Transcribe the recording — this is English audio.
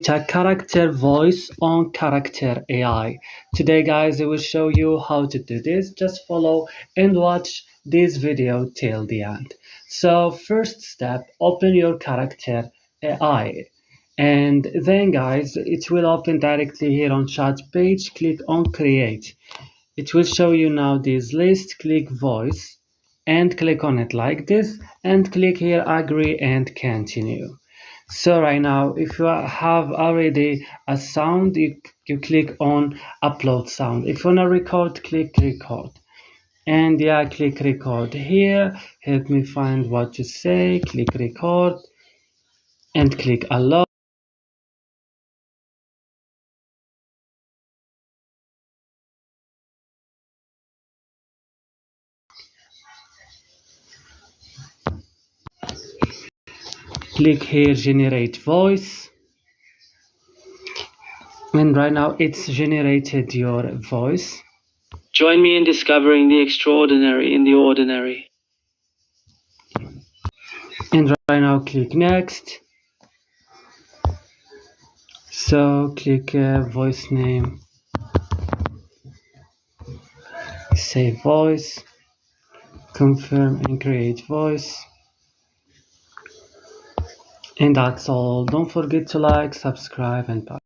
a character voice on Character.AI. Today guys, I will show you how to do this. Just follow and watch this video till the end. So first step, open your Character.AI and then guys, it will open directly here on chat page. Click on create. It will show you now this list. Click voice and click on it like this and click here agree and continue. So right now, if you have already a sound, you click on upload sound. If you wanna record, click record. And yeah, click record here. Help me find what to say. Click record and click allow. Click here generate voice. And right now it's generated your voice. Join me in discovering the extraordinary in the ordinary. And right now click next. So click voice name, save voice, confirm and create voice. And that's all. Don't forget to like, subscribe and bye.